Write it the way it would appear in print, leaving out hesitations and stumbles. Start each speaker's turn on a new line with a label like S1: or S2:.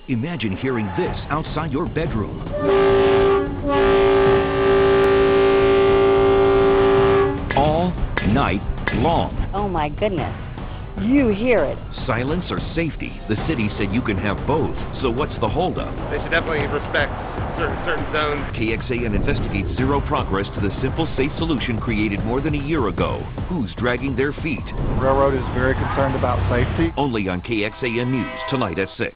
S1: Imagine hearing this outside your bedroom. All night long.
S2: Oh my goodness. You hear it.
S1: Silence or safety? The city said you can have both. So what's the holdup?
S3: They should definitely respect certain zones.
S1: KXAN investigates zero progress to the simple, safe solution created more than a year ago. Who's dragging their feet?
S4: The railroad is very concerned about safety.
S1: Only on KXAN News, tonight at 6.